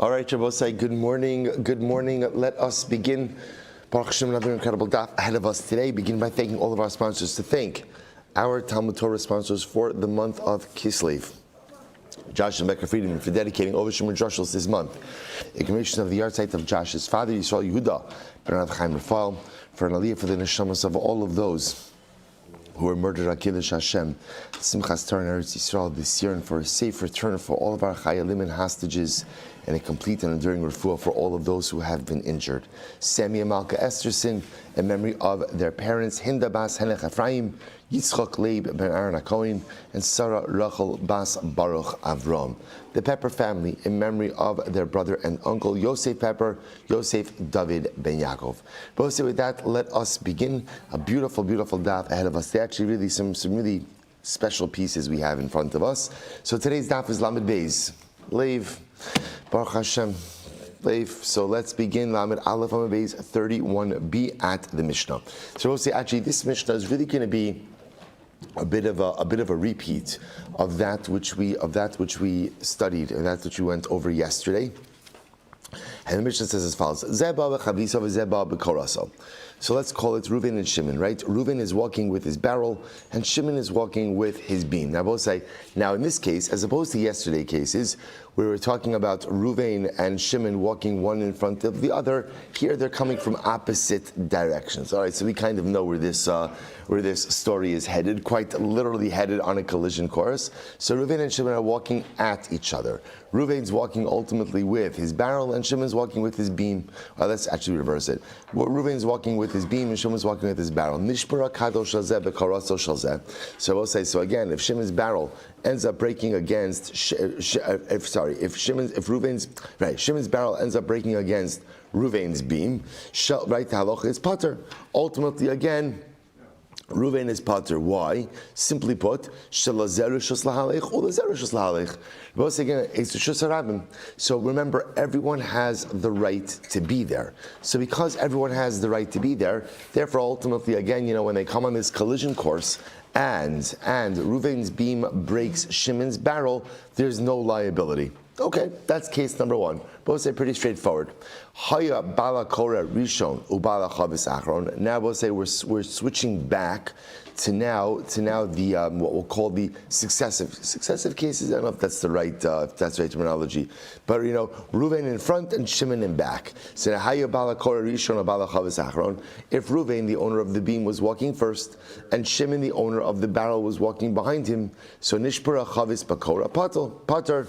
All right, Shabbosai, good morning. Good morning. Let us begin. Baruch Hashem, another incredible daf ahead of us today. Begin by thanking all of our sponsors. To thank our Talmud Torah sponsors for the month of Kislev. Josh and Becca Friedman for dedicating Ovishim Drushels this month. A commission of the yard site of Josh's father, Yisrael Yehuda, Bernard Chaim Rafal, for an aliyah for the neshamas of all of those who were murdered at Kiddush Hashem, Simchas Torah in Eretz Yisrael this year, and for a safe return for all of our chayalim and hostages, and a complete and enduring refuah for all of those who have been injured. Sammy and Malka Esterson, in memory of their parents, Hinda Bas Henech Ephraim, Yitzchak Leib ben Aaron HaKohen, and Sarah Rachel Bas Baruch Avram. The Pepper family, in memory of their brother and uncle, Yosef Pepper, Yosef David ben Yaakov. But with that, let us begin. A beautiful, beautiful daf ahead of us. There are actually really some really special pieces we have in front of us. So today's daf is Lamed Beis. Leiv, Baruch Hashem. So let's begin Lamed Aleph Lamed Beis 31b at the Mishnah. So we'll say actually this Mishnah is really going to be a bit of a repeat of that which we studied and that which we went over yesterday. And the Mishnah says as follows: Zeba b'chavisa v'zeba b'korasa. So let's call it Reuven and Shimon, right? Reuven is walking with his barrel, and Shimon is walking with his beam. Now, both say, now in this case, as opposed to yesterday cases, we were talking about Reuven and Shimon walking one in front of the other. Here, they're coming from opposite directions. All right, so we kind of know where this story is headed, quite literally headed on a collision course. So Reuven and Shimon are walking at each other. Reuven's walking ultimately with his barrel, and Shimon's walking with his beam. Well, let's actually reverse it. Reuven's walking with his beam, and Shimon's walking with his barrel. Nishpara kado shalzeh bekaraso shalzeh. So we'll say, so again, if Shimon's barrel ends up breaking against, Shimon's barrel ends up breaking against Reuven's beam, right? The halacha is pater. Ultimately, again, Reuven is pater. Why? Simply put, so remember, everyone has the right to be there. So because everyone has the right to be there, therefore ultimately, again, when they come on this collision course, and Reuven's beam breaks Shimon's barrel, there's no liability. Okay, that's case number one. Both say pretty straightforward. Haya bala kora rishon ubala chavis achron. Now we'll say we're switching back to now the what we'll call the successive cases. I don't know if that's the right terminology, but Reuven in front and Shimon in back. So haya bala kora rishon ubala chavis achron. If Reuven, the owner of the beam, was walking first, and Shimon, the owner of the barrel, was walking behind him, so nishpura chavis bakora pater.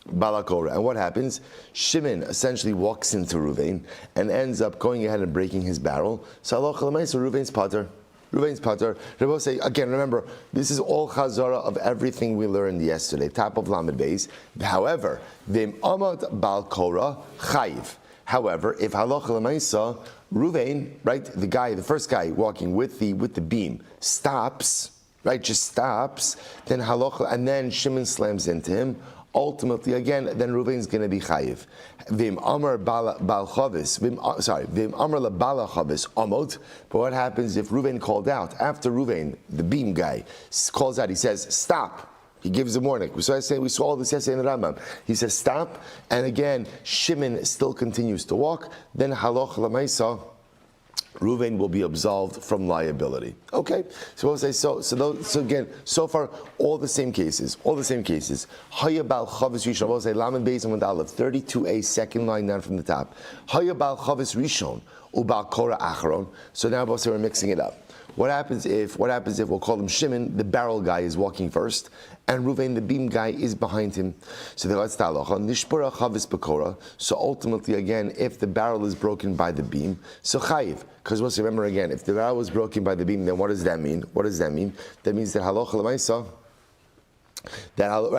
Balakora. And what happens? Shimon essentially walks into Reuven and ends up going ahead and breaking his barrel. So Reuven's pater. Reuven's pater. Rabbi say again, remember, this is all chazara of everything we learned yesterday. Top of Lamed Beis. However, v'im amad balkora chayiv. However, if halacha l'maisa, Reuven, right, the first guy walking with the beam, stops, right, just stops, then halacha, and then Shimon slams into him. Ultimately, again, then Reuven's going to be chayiv. V'im amar bal chavis. V'im amar la bala chavis amot. But what happens if Reuven called out after Reuven, the beam guy, calls out? He says, "Stop." He gives a warning. We saw all this yesterday in the Rambam. He says, "Stop." And again, Shimon still continues to walk. Then haloch lamaisa, Reuven will be absolved from liability. Okay, so we'll say so again, so far all the same cases. Haya bal chavis rishon. We'll say Lamed Beis and Aleph 32a, second line down from the top. Haya bal chavis rishon ubal kora achron. So now we'll say we're mixing it up. What happens if we'll call him Shimon, the barrel guy is walking first, and Reuven, the beam guy, is behind him? So that's the halacha. Nishpura chavis bekora. So ultimately, again, if the barrel is broken by the beam, so chayiv. Because once remember again, if the barrel was broken by the beam, then what does that mean? That means that halacha l'maisa. Bal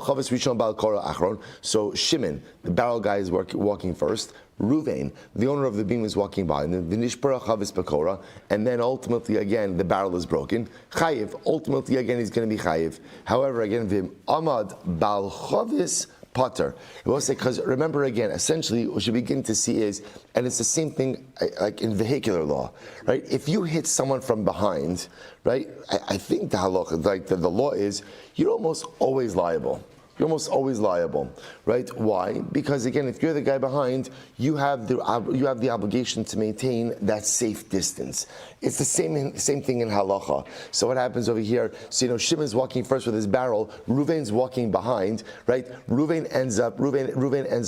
chavis rishon bal kora achron. So Shimon, the barrel guy, is walking first. Reuven, the owner of the beam, is walking by, and then v'nishpara chavis bakora, and then ultimately again the barrel is broken. Chayiv, ultimately again he's going to be chayiv. However, again v'im amad bal chavis pater. I will say, because remember again, essentially what you begin to see is, and it's the same thing like in vehicular law, right? If you hit someone from behind, right? I think the halacha, like the law is, you're almost always liable. You're almost always liable, right? Why? Because again, if you're the guy behind, you have the obligation to maintain that safe distance. It's the same thing in halacha. So what happens over here? So Shimon's walking first with his barrel. Reuven's walking behind, right? Reuven ends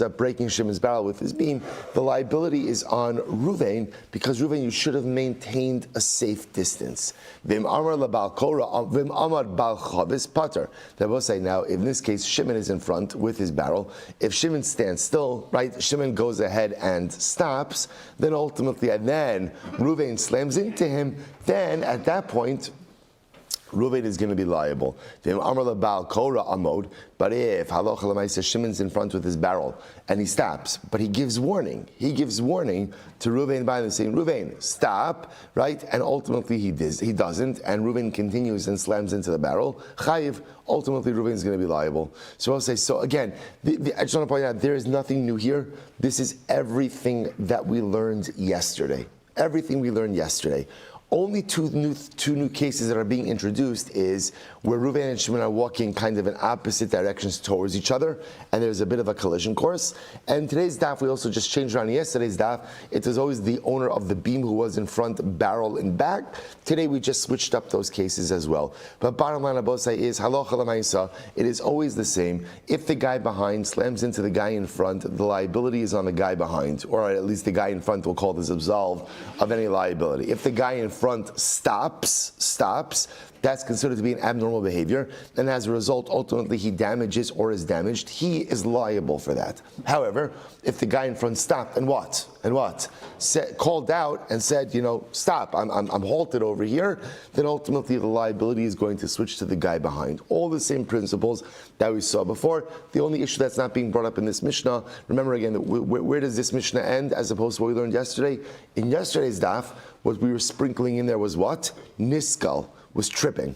up breaking Shimon's barrel with his beam. The liability is on Reuven because Reuven, you should have maintained a safe distance. Vim amar labal kora, vim amar bal chavis pater. They will say now, in this case, Shimon is in front with his barrel. If Shimon stands still, right, Shimon goes ahead and stops, then ultimately, and then Reuven slams into him, then at that point, Reuven is going to be liable. But if halacha l'maisa Shimon's in front with his barrel and he stops, but he gives warning to Reuven by the saying, Reuven, stop, right? And ultimately he doesn't, and Reuven continues and slams into the barrel. Chayiv, ultimately Reuven is going to be liable. So I'll say, so again, I just want to point out, there is nothing new here. This is everything that we learned yesterday. Everything we learned yesterday. Only two new cases that are being introduced is where Reuven and Shimon are walking kind of in opposite directions towards each other, and there's a bit of a collision course. And today's daf, we also just changed around yesterday's daf. It was always the owner of the beam who was in front, barrel in back. Today we just switched up those cases as well. But bottom line, Abosai is halacha l'maisa. It is always the same. If the guy behind slams into the guy in front, the liability is on the guy behind, or at least the guy in front will call this absolved of any liability. If the guy in front stops, that's considered to be an abnormal behavior, and as a result, ultimately he damages or is damaged, he is liable for that. However, if the guy in front stopped and called out and said, stop, I'm halted over here, then ultimately the liability is going to switch to the guy behind. All the same principles that we saw before. The only issue that's not being brought up in this Mishnah, remember again, where does this Mishnah end as opposed to what we learned yesterday? In yesterday's daf, what we were sprinkling in there was what? Niskal, was tripping,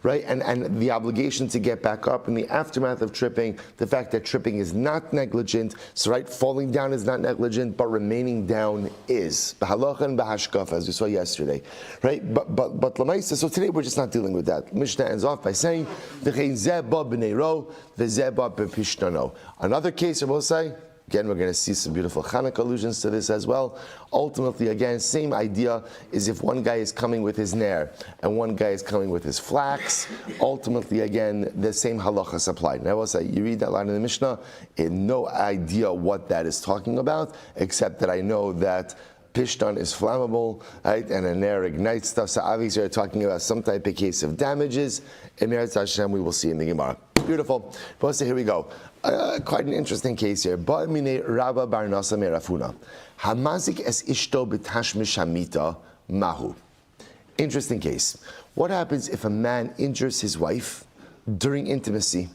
right? And the obligation to get back up in the aftermath of tripping, the fact that tripping is not negligent, so right, falling down is not negligent, but remaining down is. B'halacha and b'hashkafa, as we saw yesterday, right? But l'maisa, so today we're just not dealing with that. Mishnah ends off by saying, V'chein zeh ba b'nei ro, v'zeh ba b'pishtano. Another case, I will say, again, we're going to see some beautiful Chanukah allusions to this as well. Ultimately, again, same idea is if one guy is coming with his ner and one guy is coming with his flax, ultimately, again, the same halachas applied. Now, I will say, you read that line in the Mishnah, I have no idea what that is talking about, except that I know that Pishtan is flammable, right, and a ner ignites stuff. So obviously, we're talking about some type of case of damages. And Meretz Hashem, we will see in the Gemara. Beautiful. But here we go. Quite an interesting case here. Ba'mine Rabba bar Nasa merafuna. Hamazik es ishto b'tashmish hamita mahu. Interesting case. What happens if a man injures his wife during intimacy?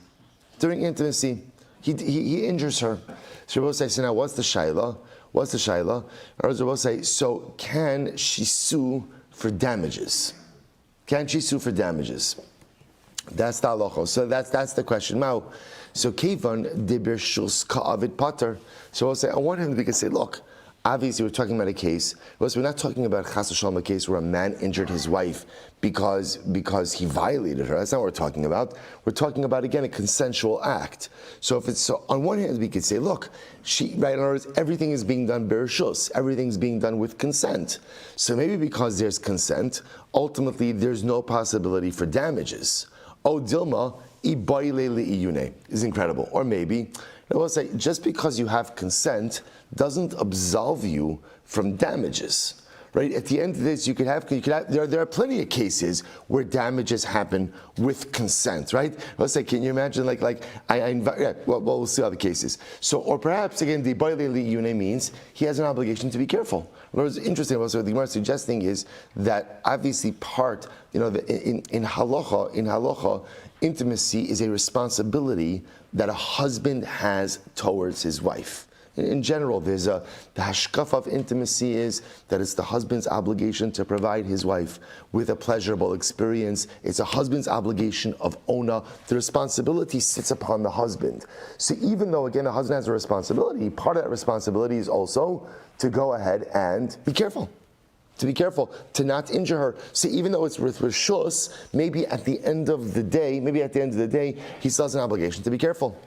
During intimacy, he injures her. So Rabbi say, so now what's the shaila? Rabbi say, so can she sue for damages? Can she sue for damages? That's the halacha. So that's the question. Now, so Kevan de Birshus Ka'avid Pater. So I'll say, on one hand, we can say, look, obviously we're talking about a case, but we're not talking about Chas v'Shalom, a case where a man injured his wife because he violated her. That's not what we're talking about. We're talking about, again, a consensual act. So if it's so, on one hand, we could say, look, in other words, everything is being done Birshus, everything's being done with consent. So maybe because there's consent, ultimately there's no possibility for damages. Oh, Dilma, is incredible. Or maybe, I will say, just because you have consent doesn't absolve you from damages. Right? At the end of this, there are plenty of cases where damages happen with consent, right? Let's say, can you imagine, we'll see other cases. So, or perhaps, again, the Bailei Yune means he has an obligation to be careful. What's interesting about what the Gemara is suggesting is that obviously in halacha, intimacy is a responsibility that a husband has towards his wife. In general, the hashkaf of intimacy is that it's the husband's obligation to provide his wife with a pleasurable experience. It's a husband's obligation of ona. The responsibility sits upon the husband. So even though, again, a husband has a responsibility, part of that responsibility is also to go ahead and be careful. To be careful, to not injure her. See, even though it's with rishus, maybe at the end of the day, he still has an obligation to be careful.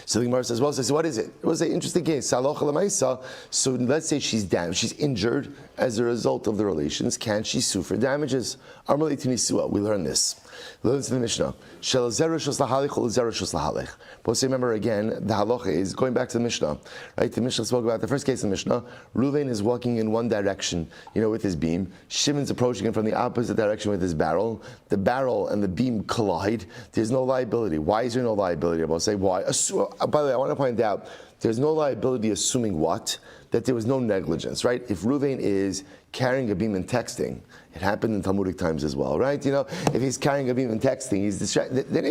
So the Gemara says, well, so what is it? It was an interesting case. So let's say she's damaged, she's injured as a result of the relations. Can she sue for damages? We learn this. Listen to the Mishnah. But remember again, the halacha is going back to the Mishnah, right? The Mishnah spoke about the first case of the Mishnah. Reuven is walking in one direction, with his beam. Shimon's approaching him from the opposite direction with his barrel. The barrel and the beam collide. There's no liability. Why is there no liability? I'll say why. By the way, I want to point out there's no liability assuming what? That there was no negligence, right? If Reuven is carrying a beam and texting, it happened in Talmudic times as well, right? If he's carrying a beam and texting, he's distracted. Then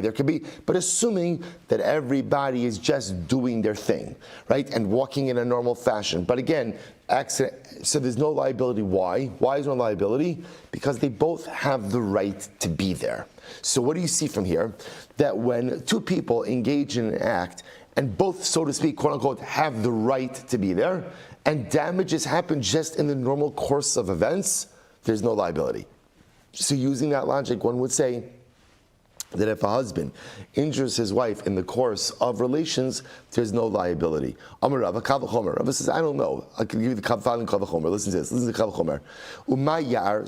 there could be, but assuming that everybody is just doing their thing, right? And walking in a normal fashion. But again, accident, so there's no liability. Why? Why is there no liability? Because they both have the right to be there. So what do you see from here? That when two people engage in an act, and both, so to speak, quote unquote, have the right to be there, and damages happen just in the normal course of events, there's no liability. So using that logic, one would say that if a husband injures his wife in the course of relations, there's no liability. Amar Rava, Kav Chomer. Rava says, I don't know. I can give you the Kav and Kav Chomer. Listen to this. Listen to Kav Chomer. Umay Yar.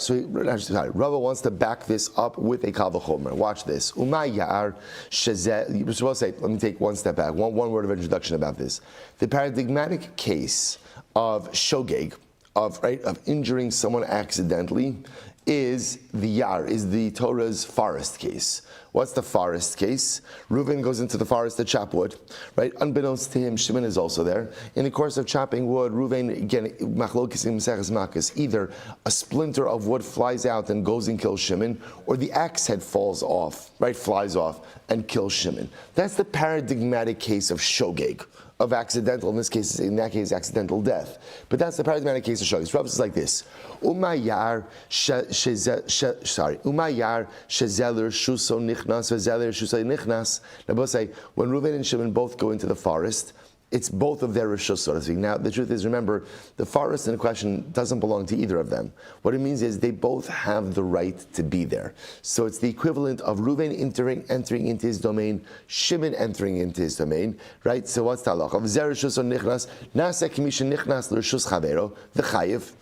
Rava wants to back this up with a Kav Chomer. Watch this. Umay Yar Shezeh. You're supposed to say, let me take one step back. One word of introduction about this. The paradigmatic case of shogeg, of injuring someone accidentally, is the Torah's forest case. What's the forest case? Reuven goes into the forest to chop wood, right? Unbeknownst to him, Shimon is also there. In the course of chopping wood, Reuven, again, either a splinter of wood flies out and goes and kills Shimon, or the axe head falls off, right? Flies off and kills Shimon. That's the paradigmatic case of shogeg, of accidental, in that case, accidental death. But that's the paradigmatic case of shogeg. Rav is like this. Umayar shezeler shuso nichnas vezeler shuso nichnas. Now both say, when Reuven and Shimon both go into the forest, it's both of their rishus, so to speak. Now, the truth is, remember, the forest in question doesn't belong to either of them. What it means is they both have the right to be there. So it's the equivalent of Reuven entering into his domain, Shimon entering into his domain, right? So what's the halacha? V'zer rishus nichnas, nasa k'misha nichnas l'rishus chavero, v'chayev.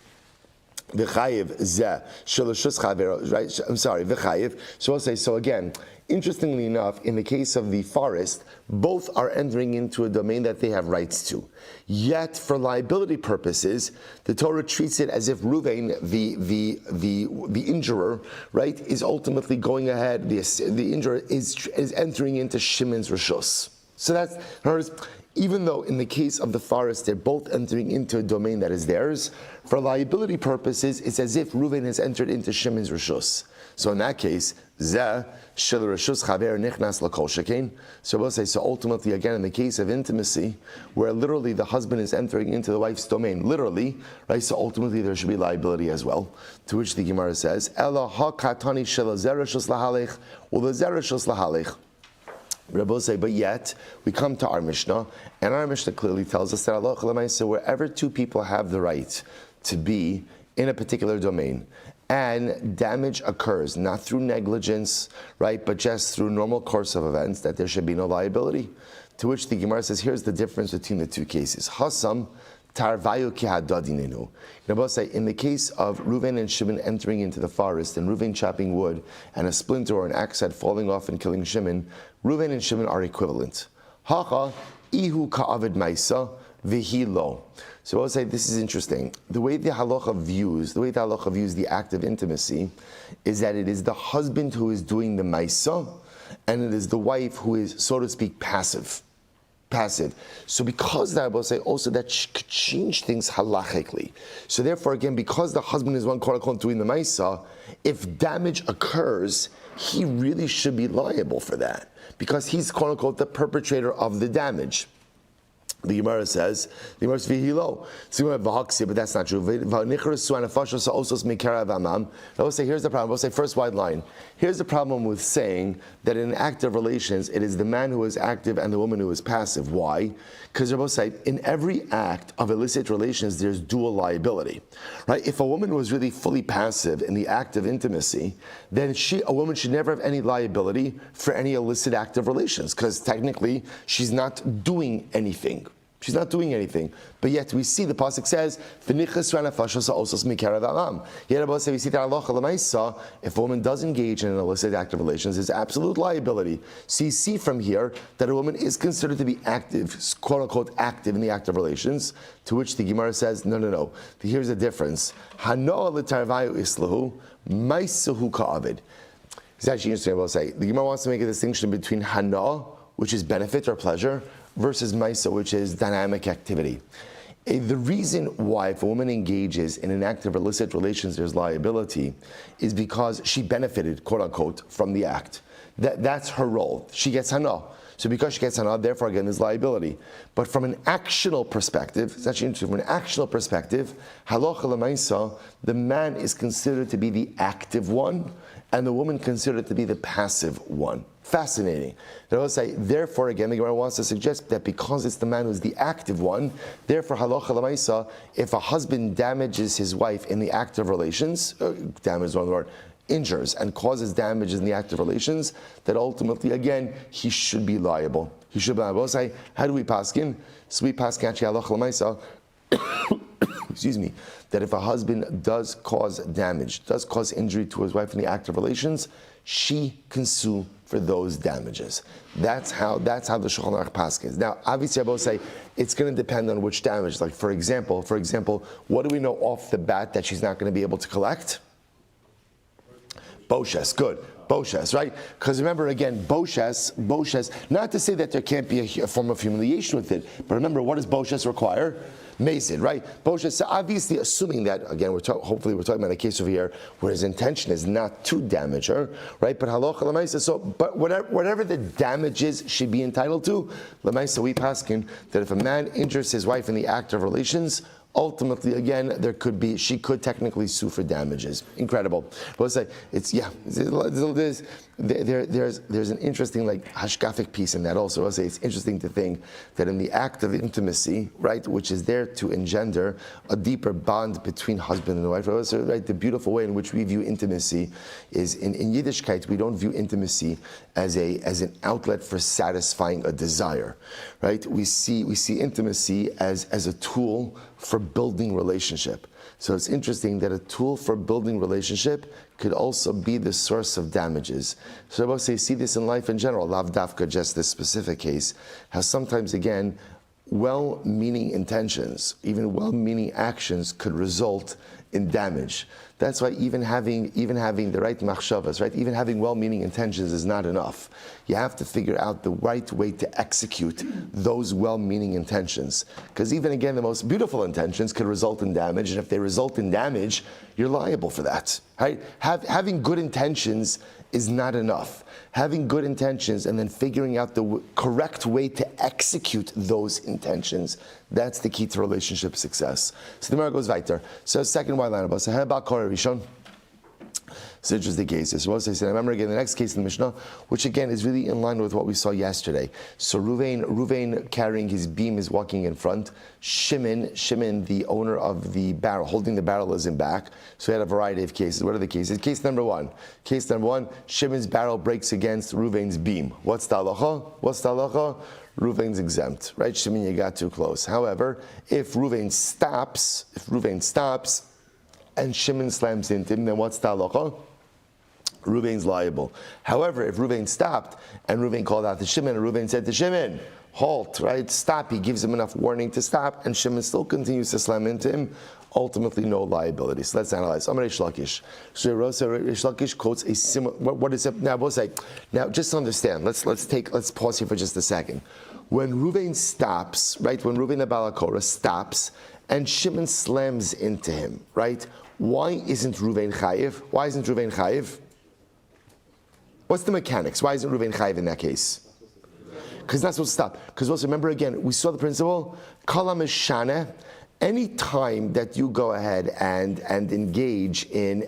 V'chayev zeh shelishus chavero, right? I'm sorry, v'chayev. So I'll say, so again, interestingly enough, in the case of the forest, both are entering into a domain that they have rights to. Yet, for liability purposes, the Torah treats it as if Reuven, the injurer, right, is ultimately going ahead. The injurer is entering into Shimon's rishus. So that's, in other words, even though in the case of the forest they're both entering into a domain that is theirs, for liability purposes, it's as if Reuven has entered into Shimon's rishus. So in that case, zeh shel rishus chaver nichnas lakol shekain. So we'll say, so ultimately, again, in the case of intimacy, where literally the husband is entering into the wife's domain, literally, right? So ultimately, there should be liability as well. To which the Gemara says, Ela ha katani shel zer rishus lahalech, ul zer rishus lahalech. Rabbi say, but yet we come to our Mishnah, and our Mishnah clearly tells us that Allah, so wherever two people have the right to be in a particular domain, and damage occurs, not through negligence, right, but just through normal course of events, that there should be no liability. To which the Gemara says, here's the difference between the two cases. Hasam tarvayu ki hadadinenu. Rabbi say, in the case of Reuven and Shimon entering into the forest, and Reuven chopping wood, and a splinter or an axe head falling off and killing Shimon, Reuven and Shimon are equivalent. Hacha ihu ka'avid maisa vihi lo. So I would say this is interesting. The way the halacha views the act of intimacy is that it is the husband who is doing the maisa, and it is the wife who is, so to speak, passive. So because that, I will say also that could change things halachically. So therefore, again, because the husband is one quote unquote doing the maisa, if damage occurs, he really should be liable for that, because he's quote unquote the perpetrator of the damage. The Gemara says, the Gemara says, "V'hilo." So you have v'haksia, but that's not true. I will say, here's the problem. I will say, first wide line. Here's the problem with saying that in active relations, it is the man who is active and the woman who is passive. Why? Because they're both saying, in every act of illicit relations, there's dual liability, right? If a woman was really fully passive in the act of intimacy, then a woman should never have any liability for any illicit active relations, because technically, she's not doing anything. She's not doing anything. But yet we see the pasuk says, Yet we see that halacha if a woman does engage in an illicit act of relations, there's absolute liability. So you see from here that a woman is considered to be active, quote unquote active in the act of relations, to which the Gemara says, no. Here's the difference. It's actually interesting, I will say. The Gemara wants to make a distinction between hana, which is benefit or pleasure, versus maisa, which is dynamic activity. The reason why if a woman engages in an act of illicit relations there's liability is because she benefited, quote unquote, from the act. That's her role. She gets hana. So because she gets hana, therefore again there's liability. But from an actional perspective, it's actually interesting, from an actional perspective, halacha l'maisa, the man is considered to be the active one, and the woman considered to be the passive one. Fascinating. They will say, therefore, again, the Gemara wants to suggest that because it's the man who's the active one, therefore, halacha l'maisa, if a husband damages his wife in the act of relations, damage is one word, injures and causes damages in the act of relations, that ultimately, again, he should be liable. He should be liable. We'll say, how do we paskin? So we paskin actually halacha l'maisa, excuse me, that if a husband does cause damage, does cause injury to his wife in the act of relations, she can sue for those damages. That's how the Shulchan Aruch paskins. Now, obviously, I will say it's going to depend on which damage. Like, for example, what do we know off the bat that she's not going to be able to collect? Boshes, good. Boshes, right? Because remember, again, Boshes, not to say that there can't be a form of humiliation with it, but remember, what does Boshes require? Mason, right? Boshes, so obviously assuming that, again, hopefully we're talking about a case over here where his intention is not to damage her, right? But halacha l'maisa, but whatever the damage is she'd be entitled to, l'maisa we paskin that if a man injures his wife in the act of relations, ultimately, again, she could technically sue for damages. Incredible. But let's say there's an interesting hashkafic piece in that also. I'll say it's interesting to think that in the act of intimacy, right, which is there to engender a deeper bond between husband and wife. So, right, the beautiful way in which we view intimacy is in Yiddishkeit, we don't view intimacy as an outlet for satisfying a desire, right? We see intimacy as a tool for building relationship. So it's interesting that a tool for building relationship could also be the source of damages. So I will say, see this in life in general, lav dafka, just this specific case, how sometimes, again, well-meaning intentions, even well-meaning actions could result in damage. That's why even having the right machshavas, right? Even having well-meaning intentions is not enough. You have to figure out the right way to execute those well-meaning intentions. Because even again, the most beautiful intentions could result in damage, and if they result in damage, you're liable for that. Right? Having good intentions is not enough. Having good intentions and then figuring out the correct way to execute those intentions, that's the key to relationship success. So the Gemara goes weiter. So second white line about Rishon. It's an interesting case. So what I said, I remember again the next case in the Mishnah, which again is really in line with what we saw yesterday. So Ruvain carrying his beam is walking in front. Shimon, the owner of the barrel, holding the barrel, is in back. So we had a variety of cases. What are the cases? Case number one, Shimon's barrel breaks against Ruvain's beam. What's the halacha? Ruvain's exempt, right? Shimon, you got too close. However, if Ruvain stops, and Shimon slams into him, then what's the halacha? Ruvain's liable. However, if Ruvain stopped and Ruvain called out to Shimon, and Ruvain said to Shimon, halt, right, stop, he gives him enough warning to stop, and Shimon still continues to slam into him, ultimately no liability. So let's analyze. Amar Reish Lakish. So Reish Lakish quotes a similar, what is it? Now, we'll say, now just to understand, let's pause here for just a second. When Ruvain stops, right, when Ruvain the Balakora stops, and Shimon slams into him, right, why isn't Ruvain chayiv? What's the mechanics? Why isn't Ruvain chayiv in that case? because that's what's stop. Because also remember again, we saw the principle, kala mishane. Any time that you go ahead and engage in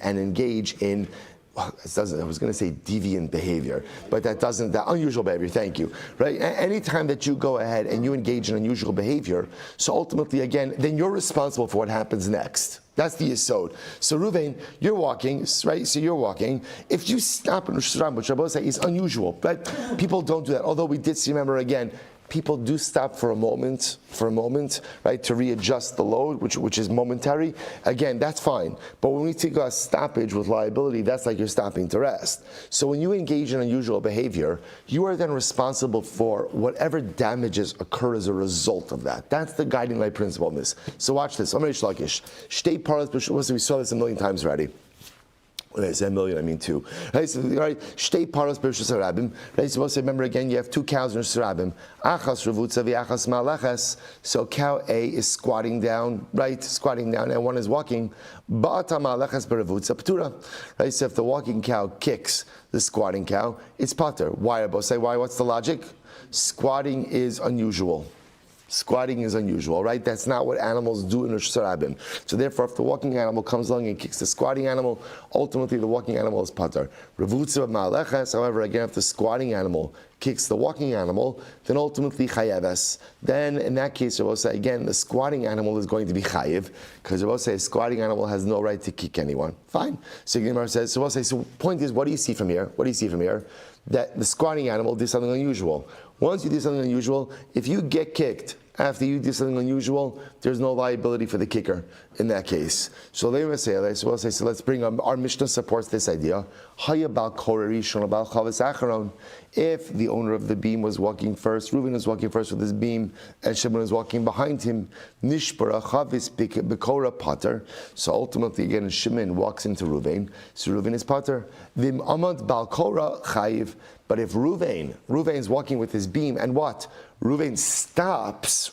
I was going to say deviant behavior, but that unusual behavior, thank you, right? Anytime that you go ahead and you engage in unusual behavior, so ultimately, again, then you're responsible for what happens next. That's the yesod. So Ruvain, you're walking, right? So you're walking. If you stop in Rosh Hashanah, which I both say is unusual, right? People don't do that. Although we did see, remember again, people do stop for a moment, right, to readjust the load, which is momentary. Again, that's fine. But when we take a stoppage with liability, that's like you're stopping to rest. So when you engage in unusual behavior, you are then responsible for whatever damages occur as a result of that. That's the guiding light principle in this. So watch this. We saw this a million times already. When I say a million, I mean two. Right, so, right, shtei paros b'rishus harabim. Right, so remember again, you have two cows in Rishus harabim. Achas revutza v'achas malachas. So cow A is squatting down, right, and one is walking. Ba'ata malachas b'revutza p'tura. Right, so if the walking cow kicks the squatting cow, it's pater. Why? Why? What's the logic? Squatting is unusual. Squatting is unusual, right? That's not what animals do in Rosh Hashanah. So therefore, if the walking animal comes along and kicks the squatting animal, ultimately the walking animal is pater. Revutza ma'alechas, however, again, if the squatting animal kicks the walking animal, then ultimately chayeves. Then in that case, Rabbi say again, the squatting animal is going to be chayev, because Rabbi say a squatting animal has no right to kick anyone. Fine. So Gemara says, so Rabbi say, so point is, what do you see from here? That the squatting animal did something unusual. Once you do something unusual, if you get kicked after you do something unusual, there's no liability for the kicker in that case. So let's bring our Mishnah supports this idea. If the owner of the beam was walking first, Reuven was walking first with his beam, and Shimon was walking behind him, Nishbara chavis bekora pater. So ultimately, again, Shimon walks into Reuven, so Reuven is pater. Vim amad balkora chayiv. But if Reuven's walking with his beam, and what? Reuven stops,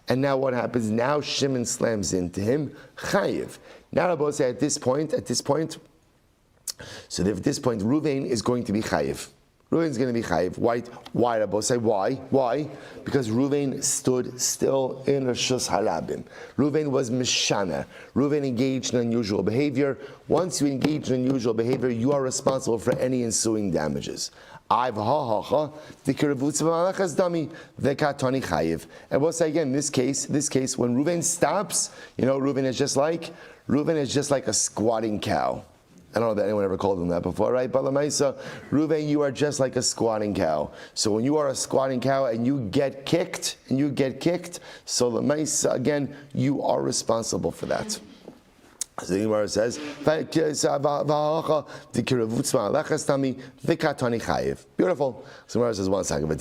and now what happens? Now Shimon slams into him, chayiv. Now Rabbi say at this point, so at this point, Reuven is going to be chayiv. Reuven's going to be chayiv. Why, Rabbi say? Why? Because Reuven stood still in Rishus harabim. Reuven was mishana. Reuven engaged in unusual behavior. Once you engage in unusual behavior, you are responsible for any ensuing damages. And we'll say again, in this case, when Reuven stops, Reuven is just like a squatting cow. I don't know that anyone ever called him that before, right? But Lamaisa, Reuven, you are just like a squatting cow. So when you are a squatting cow and you get kicked, so Lamaisa, again, you are responsible for that. So the Gemara says, beautiful. So the Gemara says, one second,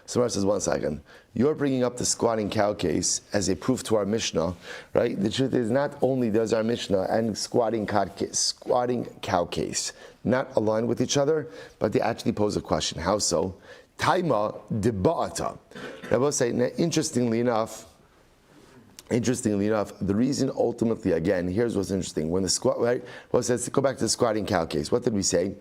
So the says, one second. You're bringing up the squatting cow case as a proof to our Mishnah, right? The truth is, not only does our Mishnah and squatting cow case not align with each other, but they actually pose a question. How so? Taima deba'ata. I will say, interestingly enough, the reason ultimately, again, here's what's interesting. When the squat, right? Well, let's go back to the squatting cow case. What did we say?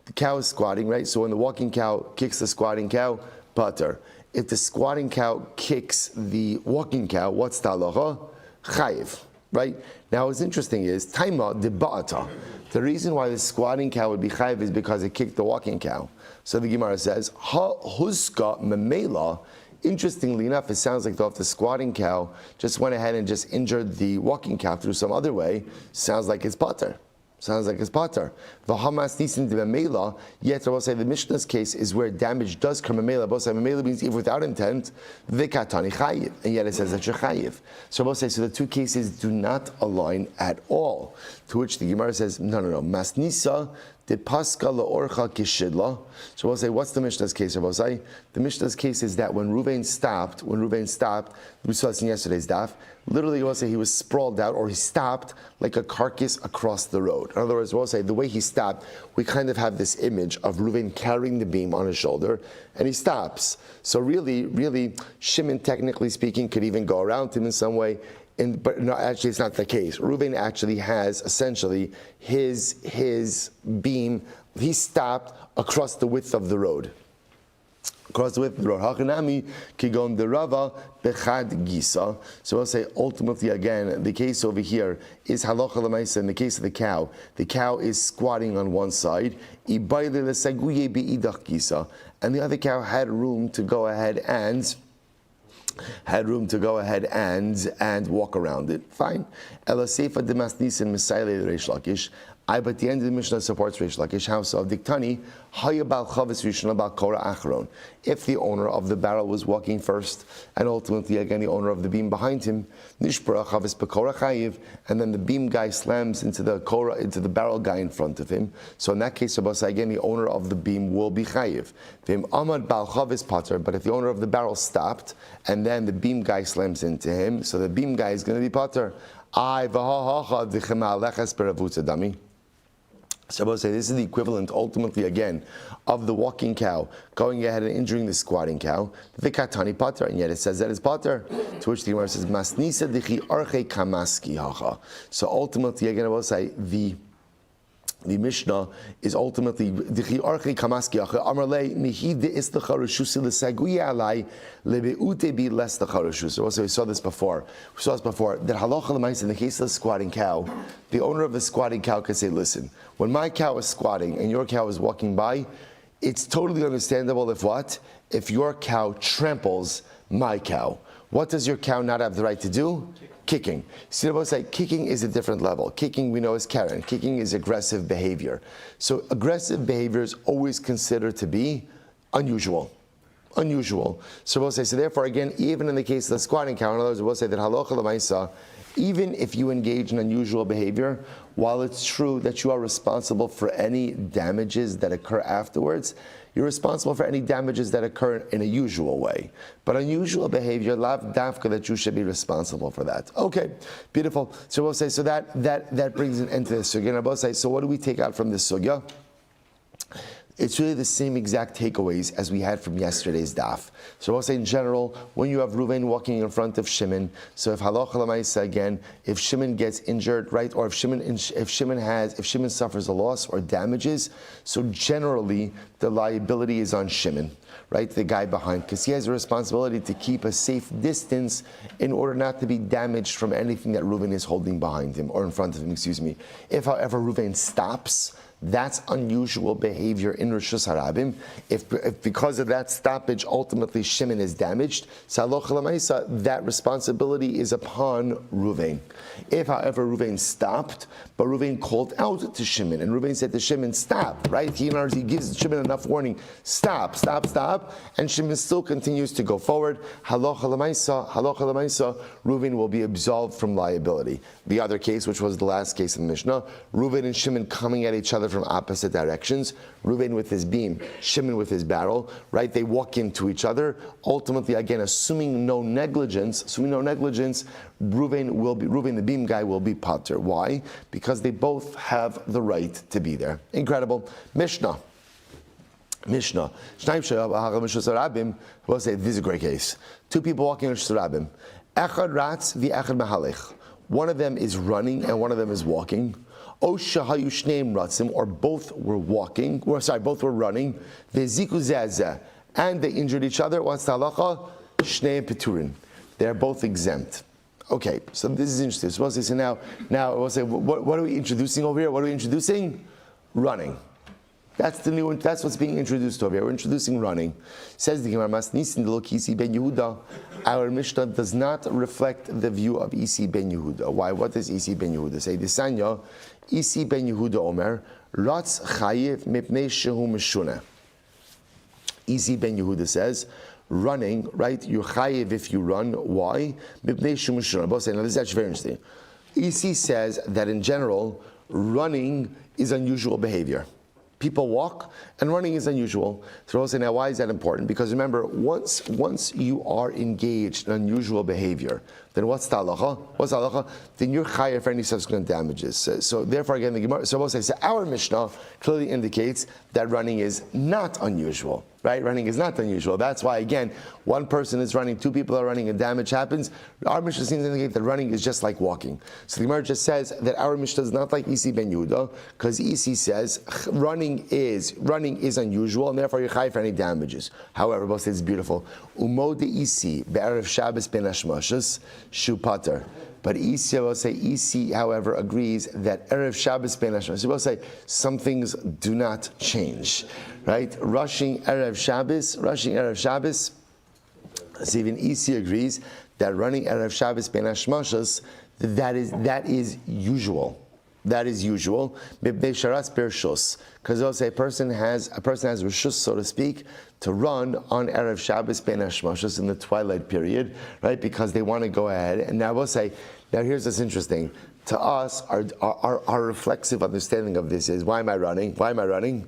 The cow is squatting, right? So when the walking cow kicks the squatting cow, pater. If the squatting cow kicks the walking cow, what's the halacha? Chayiv, right? Now what's interesting is, taima deba'ata. The reason why the squatting cow would be chayiv is because it kicked the walking cow. So the Gemara says, ha huska memela. Interestingly enough, it sounds like though if the squatting cow just went ahead and just injured the walking cow through some other way, sounds like it's pater. V'hamas nisin de memela. Yet I will say the Mishnah's case is where damage does come memela. Both say memela means even without intent. V'katani chayiv, and yet it says that you're chayiv. So I will say, so the two cases do not align at all. To which the Gemara says, no. Masnisa de paska laorcha kishidla. So we'll say, what's the Mishnah's case? We'll say the Mishnah's case is that when Reuven stopped, we saw this in yesterday's daf. Literally, we'll say he was sprawled out, or he stopped like a carcass across the road. In other words, we'll say the way he stopped, we kind of have this image of Reuven carrying the beam on his shoulder, and he stops. So really, Shimon, technically speaking, could even go around him in some way. But no, actually, it's not the case. Reuven actually has essentially his beam. He stopped across the width of the road. Across the width of the road. Hakanami kigon derava bechad gisa. So we'll say ultimately again, the case over here is halacha l'maisa. In the case of the cow is squatting on one side. Ibayle lesaguye beidach gisa, and the other cow had room to go ahead and walk around it. Fine. Elasefa demasnisin misayle reish lakish. But the end of the Mishnah supports Reish Lakish. How so? Diktani hayabal chavis rishon bal kora achron. If the owner of the barrel was walking first, and ultimately again the owner of the beam behind him, nishpara chavis bekora chayiv, and then the beam guy slams into the barrel guy in front of him. So in that case, again the owner of the beam will be chayiv. V'im amad bal chavis pater. But if the owner of the barrel stopped, and then the beam guy slams into him, so the beam guy is going to be pater. I v'ha dami. So I will say this is the equivalent, ultimately again, of the walking cow going ahead and injuring the squatting cow. The katani pater, and yet it says that it's pater. To which the Gemara says, "Masnisa dichi arche kamaski hacha." So ultimately, again, I will say the Mishnah is ultimately dichi arche kamaski hacha. Amarle mihi de istacharushusi lesaguye alai lebeute bi lestacharushusi. So also we saw this before. That halacha l'maisa in the case of the squatting cow, the owner of the squatting cow could say, "Listen, when my cow is squatting and your cow is walking by, it's totally understandable if your cow tramples my cow. What does your cow not have the right to do? Kicking. See what I say? Kicking is a different level. Kicking we know is Karen. Kicking is aggressive behavior. So aggressive behavior is always considered to be unusual. So we'll say, so therefore again, even in the case of the squatting cow, in other words, we'll say that halacha l'maisa, even if you engage in unusual behavior, while it's true that you are responsible for any damages that occur afterwards, you're responsible for any damages that occur in a usual way. But unusual behavior, lav dafka, that you should be responsible for that. Okay, beautiful. So we'll say, so that brings an end to this sugya. And we'll say, so what do we take out from this sugya? It's really the same exact takeaways as we had from yesterday's daf. So I'll say in general, when you have Reuven walking in front of Shimon, so if halacha l'maisa again, if Shimon gets injured, right, or if Shimon suffers a loss or damages, so generally the liability is on Shimon, right, the guy behind, because he has a responsibility to keep a safe distance in order not to be damaged from anything that Reuven is holding behind him, or in front of him, If however Reuven stops, that's unusual behavior in Rishus Harabim. If because of that stoppage, ultimately Shimon is damaged, that responsibility is upon Reuven. If, however, Reuven stopped, but Reuven called out to Shimon, and Reuven said to Shimon, "Stop!" Right? He gives Shimon enough warning, "Stop, stop, stop," and Shimon still continues to go forward. Halacha l'maisa, Reuven will be absolved from liability. The other case, which was the last case in the Mishnah, Reuven and Shimon coming at each other from opposite directions. Reuven with his beam, Shimon with his barrel, right? They walk into each other. Ultimately, again, assuming no negligence, Reuven, the beam guy, will be pater. Why? Because they both have the right to be there. Incredible. Mishnah. We'll say this is a great case. Two people walking in Rabim. Echad ratz v'echad mehalech. One of them is running and one of them is walking. O shahayu shneim ratzim, or both were walking, both were running. Veziku zeh, and they injured each other. What's the halacha? Shneim peturin. They're both exempt. Okay, so this is interesting. So we'll say, now we'll say, what are we introducing over here? What are we introducing? Running. That's the new one. That's what's being introduced over here. We're introducing running. Says the Gemara, Masnisin lo Isi ben Yehuda. Our Mishnah does not reflect the view of Isi ben Yehuda. Why? What does Isi ben Yehuda say? Disanya, Isi ben Yehuda Omer, Ratz chayiv mipnei shehu meshuna. Isi ben Yehuda says, running, right? You're chayiv if you run. Why? Mipnei shehu meshuna. Both say, now this is actually very interesting. Isi says that in general, running is unusual behavior. People walk, and running is unusual. So we'll say, now why is that important? Because remember, once you are engaged in unusual behavior, then what's the halacha? What's the halacha? Then you're chayav for any subsequent damages. So therefore, again, the Gemara. So we'll say, our Mishnah clearly indicates that running is not unusual. Right? Running is not unusual. That's why, again, one person is running, two people are running, and damage happens. Our Mishnah seems to indicate that running is just like walking. So the Gemara just says that our Mishnah is not like Isi ben Yehuda, because Isi says running is unusual, and therefore you're chayav for any damages. However, both say it's beautiful. Umo de Isi be'erev Shabbos ben Hashmashos shu pater. But Isi will say, Isi, however, agrees that Erev Shabbos ben Hashmashos. He will say some things do not change, right? Rushing Erev Shabbos. So even Isi agrees that running Erev Shabbos ben Hashmashos, that is usual. That is usual. Because they'll say a person has reshus, so to speak, to run on Erev Shabbos ben Hashmashos in the twilight period, right? Because they want to go ahead. And now we'll say, now here's what's interesting. To us, our reflexive understanding of this is, why am I running? Why am I running?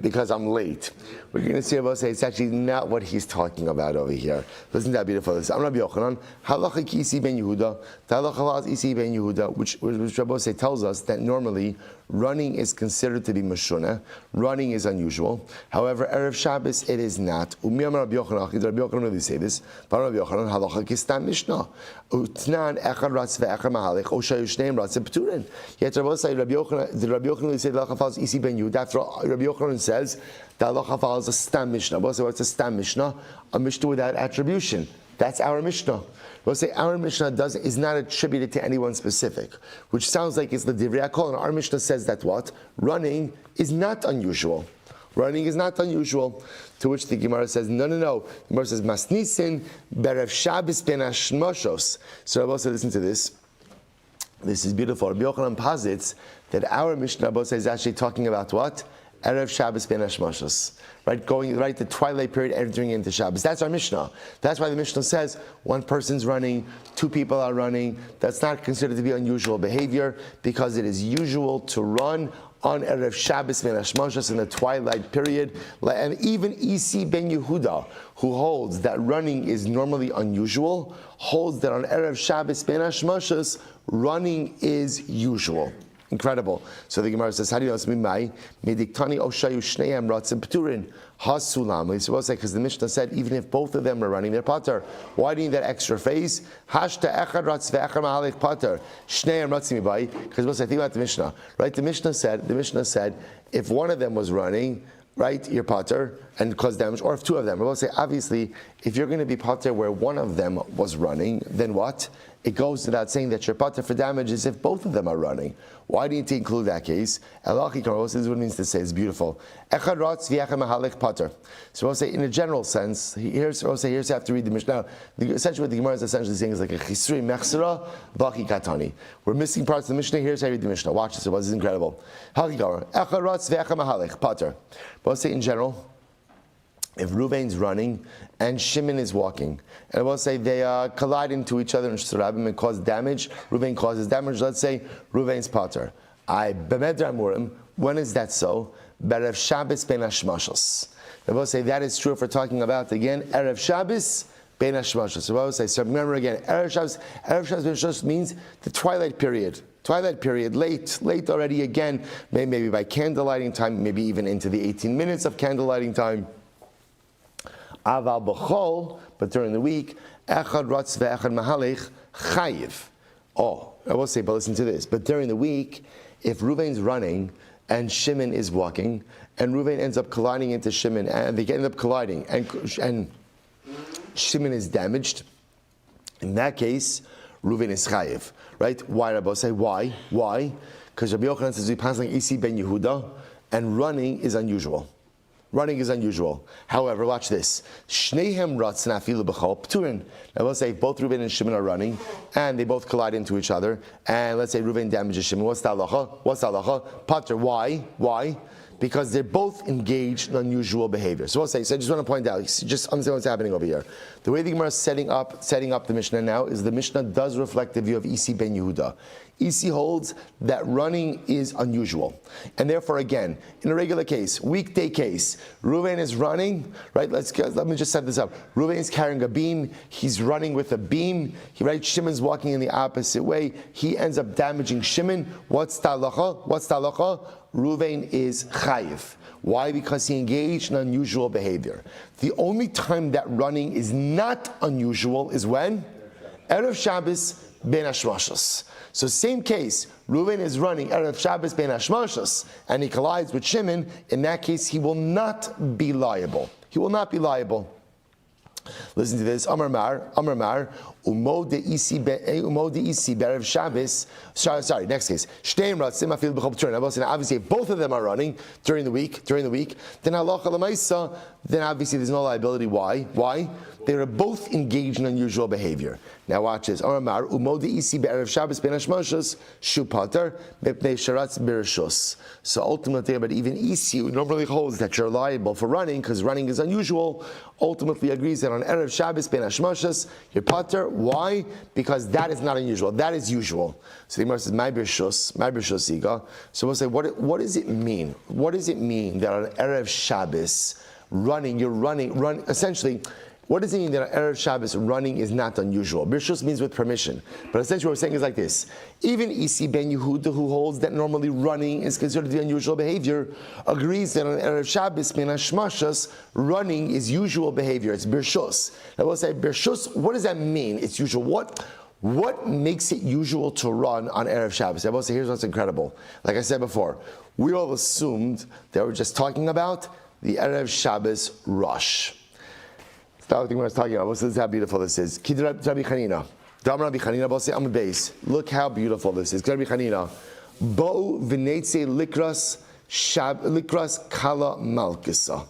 Because I'm late. We're going to see about say it's actually not what he's talking about over here. Isn't that beautiful? I'm Rabbi Yochanan. Halacha ki Isi ben Yehuda. The halacha is Isi ben Yehuda, which Rabbi say tells us that normally running is considered to be meshuna. Running is unusual. However, Erev Shabbos it is not. Umi Amar Rabbi Yochanan. Did Rabbi Yochanan really say this? But Rabbi Yochanan halacha ki stam mishnah. Utnan echad ratz ve'echad mahalech. O shayu shneim ratz p'turin. Yet Rabbi say Rabbi Yochanan. Did Rabbi Yochanan really say the halacha is Isi ben Yehuda? After all, Rabbi Yochanan says the halacha follows a stam mishnah. We'll say what's a stam mishnah? A mishnah without attribution. That's our mishnah. We'll say our mishnah is not attributed to anyone specific, which sounds like it's the divrei hakol. And our mishnah says that what? Running is not unusual. Running is not unusual. To which the Gemara says, no. The Gemara says, Masnisin berev Shabbos ben Hashmashos. So Rabbi said, listen to this. This is beautiful. Rabbi Yochanan posits that our mishnah, Rabbi says, is actually talking about what? Erev Shabbos ben Hashmashos, right? Going right the twilight period, entering into Shabbos. That's our Mishnah. That's why the Mishnah says one person's running, two people are running. That's not considered to be unusual behavior because it is usual to run on Erev Shabbos ben Hashmashos in the twilight period. And even Isi ben Yehuda, who holds that running is normally unusual, holds that on Erev Shabbos ben Hashmashos, running is usual. Incredible. So the Gemara says, how do you know it's mimai? Mediktani oshayu shneim ratzim p'turin hasulam. So we'll say, because the Mishnah said, even if both of them are running, they're pater. Why do you need that extra phase? Hashta echad ratz ve'echad mahalech pater. Shneim ratzim mimai. Because we'll say, think about the Mishnah. Right? The Mishnah said, if one of them was running, right, you're pater and cause damage, or if two of them. We'll say, obviously, if you're going to be pater where one of them was running, then what? It goes without saying that you're pater for damages if both of them are running. Why do you need to include that case? This is what it means to say. It's beautiful. Echad ratz v'echad mahalech pater. So we'll say, in a general sense, here's you have to read the Mishnah. Essentially, what the Gemara is essentially saying is like a chisri mechsera v'chi katani. We're missing parts of the Mishnah. Here's how you read the Mishnah. Watch this. This is incredible. Echad ratz v'echad mahalech pater. We'll say in general, if Ruvain's running and Shimon is walking, and we'll say they collide into each other in Shurabim and cause damage, Ruvain causes damage, let's say Ruvain's pater. When is that so? Berev Shabbos ben Hashmashos. And we'll say that is true if we're talking about, again, Erev Shabbos ben Hashmashos. So we'll say, so remember again, Erev Shabbos ben Hashmashos means the twilight period. Twilight period, late already again, maybe by candlelighting time, maybe even into the 18 minutes of candlelighting time. Aval b'chol, but during the week, echad ratz ve'echad mahalech chayiv. Oh, I will say, but listen to this. But during the week, if Ruvain's running and Shimon is walking, and Ruvain ends up colliding into Shimon, and they end up colliding, and Shimon is damaged, in that case, Ruvain is chayiv. Right? Why, Rabbi say? Why? Because Rabbi Yochanan says we pass like Isi ben Yehuda, and running is unusual. Running is unusual. However, watch this. Shnehem ratzin afilu b'chol p'turin. Now let's say both Reuven and Shimon are running, and they both collide into each other, and let's say Reuven damages Shimon. What's the halacha? Pater. Why? Because they're both engaged in unusual behavior. So I'll say, so I just want to point out, just understand what's happening over here. The way the Gemara is setting up the Mishnah now is the Mishnah does reflect the view of Isi ben Yehuda. Isi holds that running is unusual. And therefore, again, in a regular case, weekday case, Reuven is running, right? Let me just set this up. Reuven is carrying a beam. He's running with a beam. Shimon's walking in the opposite way. He ends up damaging Shimon. What's the halacha? Reuven is chayiv. Why? Because he engaged in unusual behavior. The only time that running is not unusual is when? Erev Shabbos ben Hashmashos. So same case, Reuven is running Erev Shabbos ben Hashmashos, and he collides with Shimon. In that case, he will not be liable. He will not be liable. Listen to this. Amar Mar, Umo de isi be'erev Shabbos. Sorry, next case. Shteim ratzim afil b'chol b'turin. Obviously, if both of them are running during the week, then halacha l'maisa, then obviously there's no liability. Why? They are both engaged in unusual behavior. Now watch this. Amar Mar, Umo de isi be'erev Shabbos ben hashmashos shu pater mepnei sharatz b'rishus. So ultimately, but even isi, who normally holds that you're liable for running because running is unusual, ultimately agrees that on Erev Shabbos ben hashmashos you're pater. Why? Because that is not unusual. That is usual. So the Gemara says, my b'rishus iga. So we'll say, what does it mean? What does it mean that on Erev Shabbos you're running, essentially, what does it mean that on Erev Shabbos running is not unusual? B'rishus means with permission. But essentially what we're saying is like this. Even Isi ben Yehuda, who holds that normally running is considered to be unusual behavior, agrees that on Erev Shabbos ben hashmashos, running is usual behavior. It's b'rishus. Now we'll say, b'rishus, what does that mean? It's usual. What makes it usual to run on Erev Shabbos? I will say, here's what's incredible. Like I said before, we all assumed that we're just talking about the Erev Shabbos rush. That's not what I was talking about. This is how beautiful this is. Rabbi Chanina. Rabbi Chanina, look how beautiful this is. Rabbi Chanina. Bo v'neitze likras kala malkisa.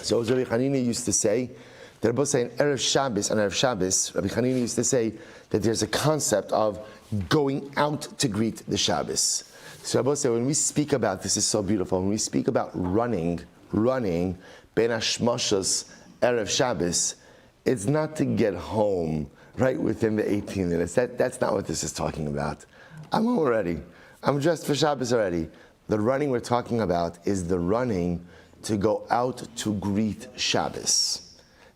So as Rabbi Chanina used to say, they're both saying Erev Shabbos and Erev Shabbos. Rabbi Chanina used to say that there's a concept of going out to greet the Shabbos. So Rabbi say when we speak about this is so beautiful. When we speak about running, ben hashmashos Erev Shabbos, it's not to get home right within the 18 minutes. That's not what this is talking about. I'm home already. I'm dressed for Shabbos already. The running we're talking about is the running to go out to greet Shabbos.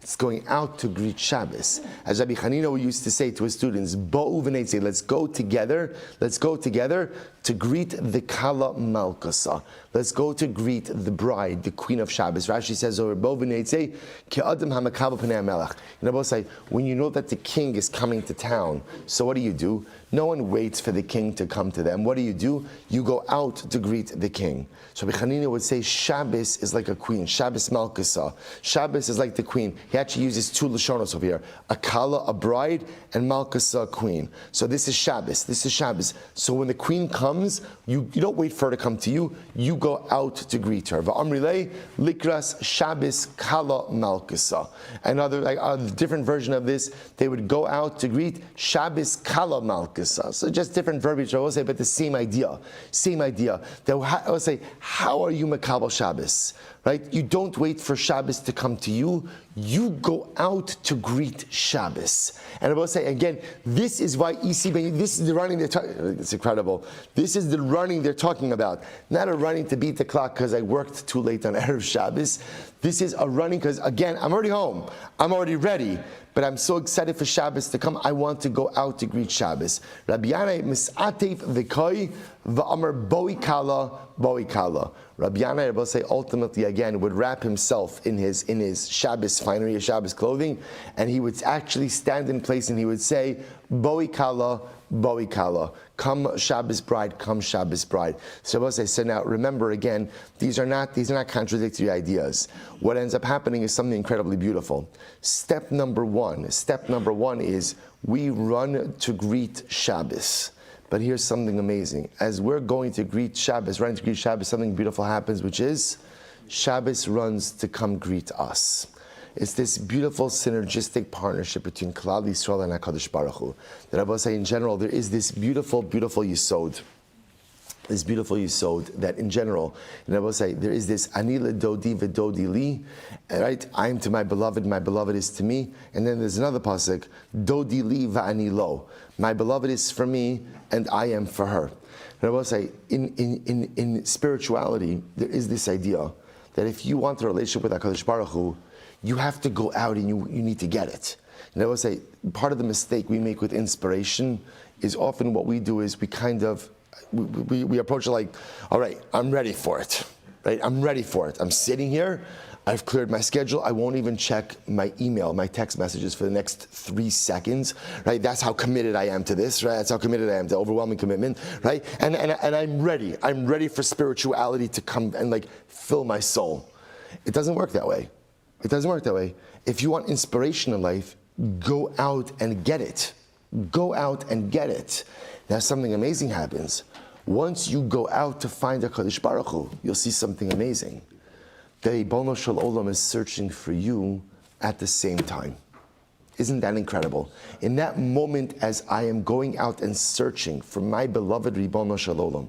It's going out to greet Shabbos. As Rabbi Chanina used to say to his students, Bo'u v'neitzei, let's go together to greet the Kala Malkasa. Let's go to greet the bride, the queen of Shabbos. Rashi says over Bo'u v'neitzei, ki adam hamakabel pnei hamelech. You know, both say, when you know that the king is coming to town, so what do? No one waits for the king to come to them. What do? You go out to greet the king. So Rabbi Chanina would say Shabbos is like a queen. Shabbos Malkasa. Shabbos is like the queen. He actually uses two lashonos over here. A kala, a bride, and Malkasa, a queen. So this is Shabbos. So when the queen comes, you don't wait for her to come to you. You go out to greet her. Va'amrilei likras Shabbos kala Malkasa. Another a different version of this, they would go out to greet Shabbos kala Malkasa. So just different verbiage, I will say, but the same idea. I will say, how are you Makabel Shabbos? Right? You don't wait for Shabbos to come to you. You go out to greet Shabbos. And I will say again, this is why this is the running it's incredible. This is the running they're talking about. Not a running to beat the clock because I worked too late on Erev Shabbos. This is a running because, again, I'm already home. I'm already ready. But I'm so excited for Shabbos to come. I want to go out to greet Shabbos. Rabbi Yanai misatev v'koi v'amar boi kala. Rabbi Yanai, I will say, ultimately again would wrap himself in his Shabbos finery, his Shabbos clothing, and he would actually stand in place and he would say, boi kala. Come Shabbos bride, come Shabbos bride. So I will say, so now remember again, these are not contradictory ideas. What ends up happening is something incredibly beautiful. Step number one is we run to greet Shabbos. But here's something amazing. As we're going to greet Shabbos, running to greet Shabbos, something beautiful happens, which is Shabbos runs to come greet us. It's this beautiful synergistic partnership between Klal Yisrael and HaKadosh Baruch Hu. That I will say in general, there is this beautiful, beautiful yisod. this beautiful yisod that in general, and I will say there is this ani ledodi v'dodi li, right? I am to my beloved is to me, and then there's another pasuk, dodi li va'ani lo. My beloved is for me, and I am for her. And I will say in spirituality there is this idea that if you want a relationship with HaKadosh Baruch Hu, you have to go out and you need to get it. And I will say part of the mistake we make with inspiration is often what we do is we kind of we approach it like, all right, I'm ready for it, right? I'm ready for it. I'm sitting here. I've cleared my schedule. I won't even check my email, my text messages for the next 3 seconds, right? That's how committed I am to this, right? That's how committed I am to overwhelming commitment, right? And I'm ready. I'm ready for spirituality to come and like fill my soul. It doesn't work that way. It doesn't work that way. If you want inspiration in life, go out and get it. Go out and get it. Now something amazing happens. Once you go out to find HaKadosh Baruch Hu, you'll see something amazing. The Ribono Shel Olam is searching for you at the same time. Isn't that incredible? In that moment, as I am going out and searching for my beloved Ribono Shel Olam,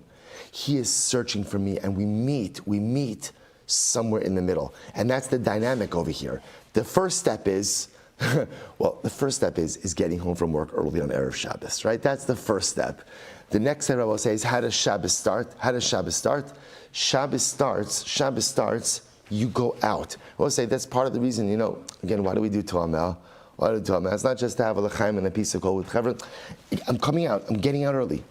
He is searching for me, and we meet somewhere in the middle. And that's the dynamic over here. The first step is, is getting home from work early on Erev Shabbos, right? That's the first step. The next step I will say is, how does Shabbos start? Shabbos starts, you go out. I will say that's part of the reason, again, why do we do Torah Mel? It's not just to have a l'chaim and a piece of gold with chevron. I'm coming out. I'm getting out early,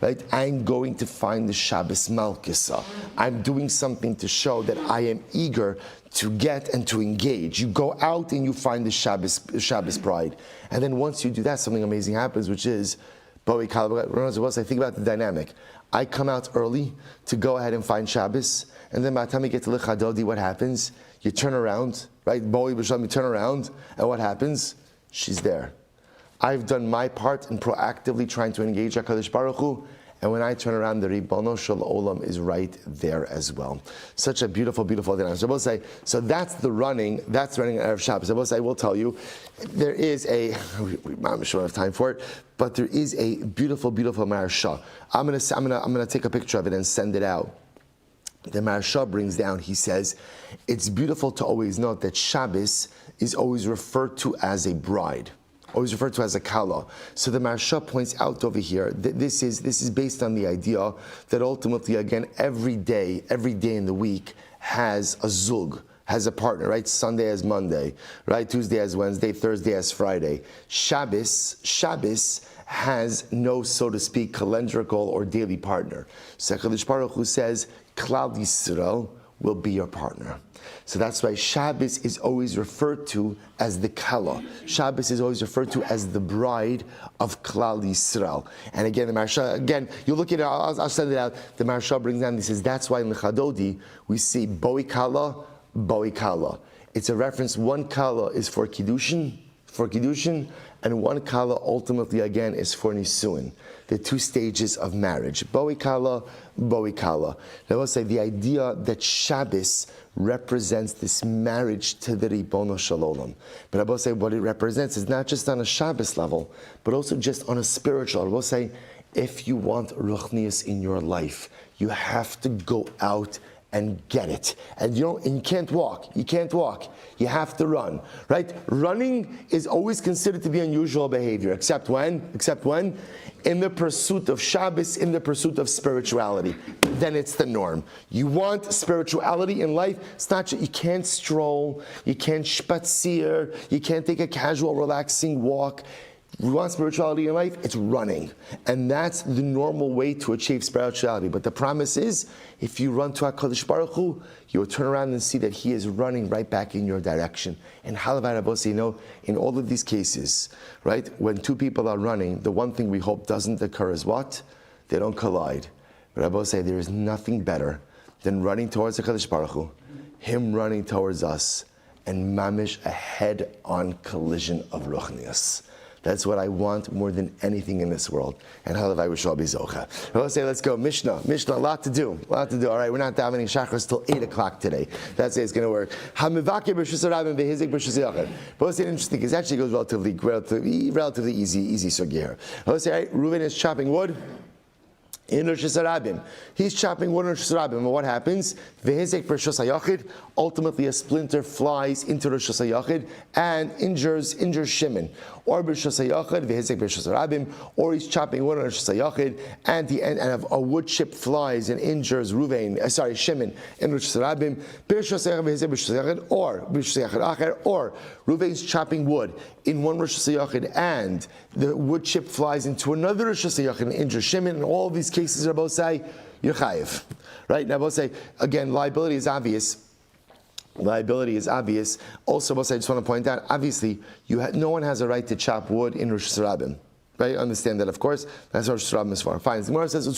right? I'm going to find the Shabbos Malkisa. I'm doing something to show that I am eager to get and to engage. You go out and you find the Shabbos pride. And then once you do that, something amazing happens, which is, I think about the dynamic. I come out early to go ahead and find Shabbos, and then by the time you get to Lichadodi, what happens? You turn around, right? You turn around, and what happens? She's there. I've done my part in proactively trying to engage HaKadosh Baruch Hu, and when I turn around, the Ribono Shel Olam is right there as well. Such a beautiful, beautiful dynamic. So I will say, so that's running Erev Shabbos. I will tell you, there is I'm sure I have time for it, but there is a beautiful, beautiful Maharsha. I'm gonna take a picture of it and send it out. The Maharsha brings down, he says, it's beautiful to always note that Shabbos is always referred to as a bride, always referred to as a kala. So the Maharsha points out over here that this is based on the idea that ultimately, again, every day in the week has a zug, has a partner, right? Sunday as Monday, right? Tuesday as Wednesday, Thursday as Friday. Shabbos has no, so to speak, calendrical or daily partner. So HaKadosh Baruch Hu says, Klal Yisrael will be your partner. So that's why Shabbos is always referred to as the Kala. Shabbos is always referred to as the bride of Klal Yisrael. And again, the Maharsha, you look at it, I'll send it out. The Maharsha brings down, he says, that's why in Lechadodi, we see Boi Kala. It's a reference, one Kala is for Kiddushin, and one Kala ultimately again is for Nisuin, the 2 stages of marriage. Boi Kala. Now I will say the idea that Shabbos represents this marriage to the Ribono Shel Olam. But I will say what it represents is not just on a Shabbos level, but also just on a spiritual. I will say, if you want ruchnius in your life, you have to go out and get it. And you can't walk. You have to run, right? Running is always considered to be unusual behavior, except when? In the pursuit of Shabbos, in the pursuit of spirituality. Then it's the norm. You want spirituality in life, it's not, you can't stroll, you can't spazier, you can't take a casual, relaxing walk. We want spirituality in life, it's running. And that's the normal way to achieve spirituality. But the promise is, if you run to HaKadosh Baruch Hu, you'll turn around and see that He is running right back in your direction. And Halavat Abos, in all of these cases, right, when 2 people are running, the one thing we hope doesn't occur is what? They don't collide. But Abos say there is nothing better than running towards HaKadosh Baruch Hu, Him running towards us, and mamish a head-on collision of ruchnius. That's what I want more than anything in this world. And halavai v'shal bizocha. Let's say, let's go. Mishnah, a lot to do. All right, we're not davening Shachris till 8 o'clock today. That's the way it's going to work. But let's say interesting, it actually goes relatively easy sugya here. Let's say, all right, Reuven is chopping wood. in Rosh Hashanah. He's chopping wood in Rosh Hashanah. And what happens? Vehezek b'Rosh Hayachid. Ultimately, a splinter flies into Rosh Hashanah and injures Shimon. Or b'Rosh Hayachid, vehezek b'Rosh Hashanah. Or he's chopping wood in Rosh Hashanah and a wood chip flies and injures Shimon in Rosh Hashanah. B'Rosh Hashanah, vehezek b'Rosh Hashanah. Or b'Rosh Hashanah. Or Ruvain's chopping wood in one Rosh Hashanah and the wood chip flies into another Rosh Hashanah and injures Shimon. In all of these cases, Rabbi say, you're chayiv. Right? Now, Rabbi say, again, liability is obvious. Liability is obvious. Also, Rabbi say, I just want to point out, obviously, no one has a right to chop wood in Rosh Hashanah. Right? Understand that, of course. That's what Rosh Hashanah is for. Fine. The Gemara says,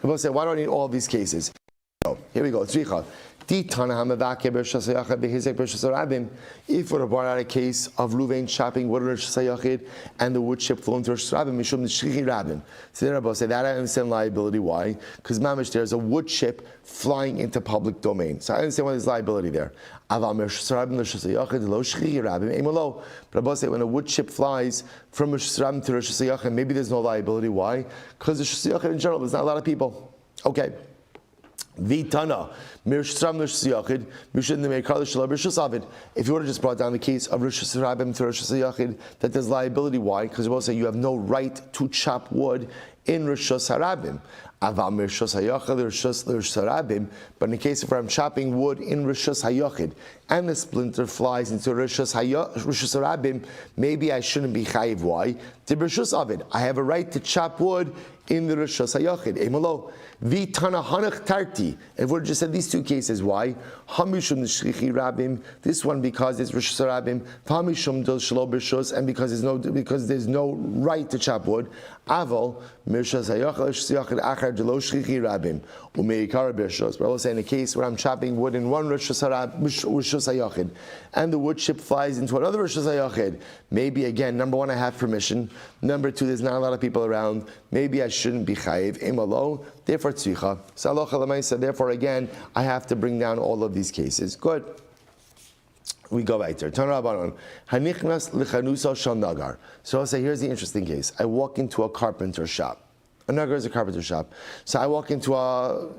Rabbi say, why do I need all of these cases? So, here we go. If we would have brought out a case of Ruvain chopping wood in Rosh Hashanah and the wood chip flew into Rosh Hashanah, mishum neshchichi rabim. So then Rabbi say that I understand liability. Why? Because mamish there's a wood chip flying into public domain. So I understand why there's liability there. But Rabbi say when a wood chip flies from Rosh Hashanah to Rosh Hashanah, maybe there's no liability. Why? Because Rosh Hashanah in general there's not a lot of people. Okay. Vitana, if you would have just brought down the case of Rosh Hashanah to Rosh Hashanah, that there's liability. Why? Because we'll say you have no right to chop wood in Rosh Hashanah. But in the case of where I'm chopping wood in Rosh Hashanah and the splinter flies into Rosh Hashanah, maybe I shouldn't be chayiv. Why? I have a right to chop wood in the Rosh Hashanah. Vitana hanach tarti. If we just said these two cases, why? Hamishum neshchichi rabim. This one because it's Rosh Hashanah. Hamishum dol shelo b'shus, and because there's no right to chop wood. Aval mirshas hayachal shchiachid achar delo shchichi rabim umeikar b'shus. But I will say in a case where I'm chopping wood in one Rosh Hashanah and the wood chip flies into another Rosh Hashanah, maybe again, number one, I have permission. Number two, there's not a lot of people around. Maybe I shouldn't be chayiv. Imalo. Therefore, tzricha. So therefore, again, I have to bring down all of these cases. Good. We go right there. So I'll say, here's the interesting case. I walk into a carpenter shop. A nagar is a carpenter shop. So I walk into a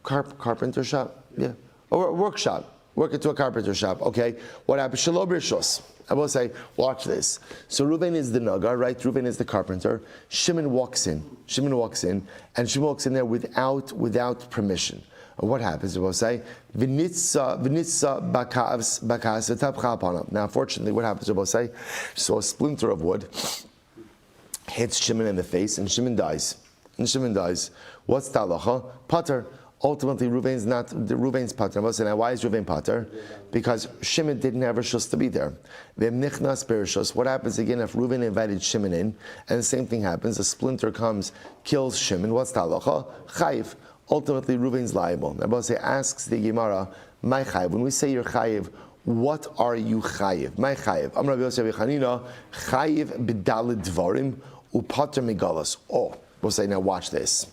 carpenter shop. Yeah. Or a workshop. Work into a carpenter shop. Okay. What happens? Shelo b'rishos. I will say, watch this. So Reuven is the nagar, right? Reuven is the carpenter. Shimon walks in, and Shimon walks in there without permission. And what happens? I will say, v'nitza bakas v'tapcha upon. Now, unfortunately, what happens? I will say, so a splinter of wood hits Shimon in the face, and Shimon dies. What's the halacha? Pater. Ultimately, Reuven's pater. Now, why is Reuven pater? Because Shimon didn't have Rishus to be there. What happens again if Reuven invited Shimon in, and the same thing happens, a splinter comes, kills Shimon, what's the halacha? Chayiv. Ultimately, Reuven's liable. Now, asks the Gemara, my chayiv. When we say you're chayiv, what are you chayiv? My chayiv. Amar Rabbi Yosef Chanina, chayiv b'dalid dvarim upater migalas. Oh, we'll say, now watch this.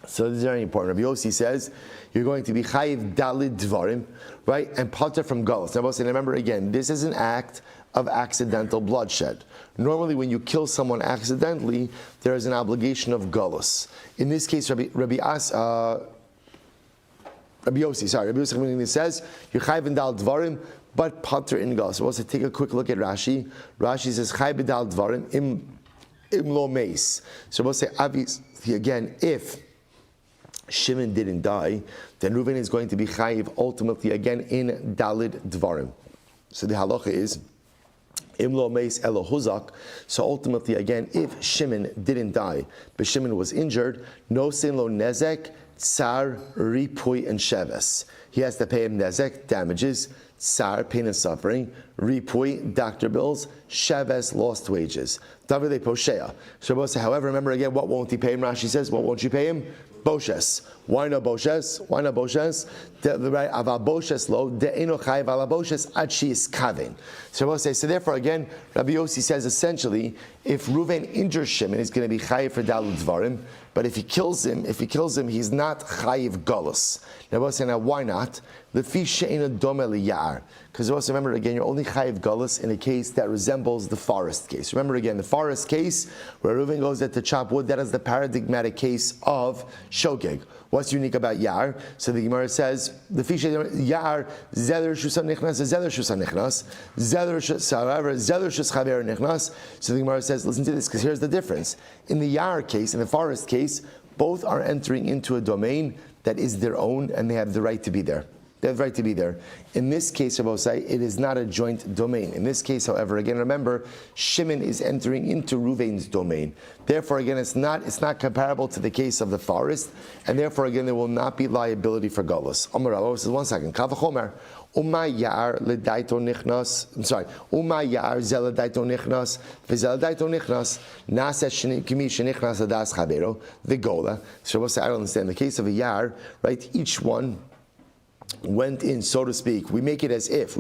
So this is very important. Rabbi Yossi says you're going to be chayiv dalid dvarim, right, and pater from galus. Now, remember again, this is an act of accidental bloodshed. Normally, when you kill someone accidentally, there is an obligation of galus. In this case, Rabbi Yossi says you're chayiv in dal dvarim, but pater in galus. So also take a quick look at Rashi. Rashi says chayiv dal dvarim im lo meis. So we'll say obviously again if Shimon didn't die, then Reuven is going to be chayiv ultimately again in dalid dvarim. So the halacha is imlo meis elo huzak. So ultimately again, if Shimon didn't die, but Shimon was injured, no sin lo nezek, tsar, ripui, and sheves. He has to pay him nezek, damages, tsar, pain and suffering, ripui, doctor bills, sheves, lost wages. Davide poshea. So however, remember again, what won't he pay him? Rashi says, what won't you pay him? Boshes. Why no Boshes? Why no Boshes? Right, aval Boshes lo de'eno chayiv ala Boshes ad she'is kaven. So we'll say. So therefore, again, Rabbi Yossi says essentially, if Reuven injures Shimon, he's going to be chayiv for dalud dvarim. But if he kills him, he's not chayiv galus. Now we'll say, now why not? Lefi she'ena dome liyar. Because also remember again, you're only chayiv galus in a case that resembles the forest case. Remember again, the forest case where Reuven goes there to chop wood. That is the paradigmatic case of shogeg. What's unique about Yar? So the Gemara says, the fish Yar, Zeder Shusam Nichnas, Zeder Shusam Nichnas, Zeder Shus Chaver Nichnas. So the Gemara says, listen to this, because here's the difference. In the Yar case, in the forest case, both are entering into a domain that is their own, and they have the right to be there. They have the right to be there. In this case, Rabbosai, it is not a joint domain. In this case, however, again, remember, Shimon is entering into Reuven's domain. Therefore, again, it's not comparable to the case of the forest, and therefore, again, there will not be liability for Galus. Amar Rabba says, 1 second. Kavachomer. Uma Yar ledaito nichnas. I'm sorry. Uma Yar zeledaito nichnas. V'zeledaito nichnas. Nasa kimi shenichnas adas chabero. The gola. So Rabbosai, I don't understand. The case of a Yar, right? Each one went in, so to speak. We make it as if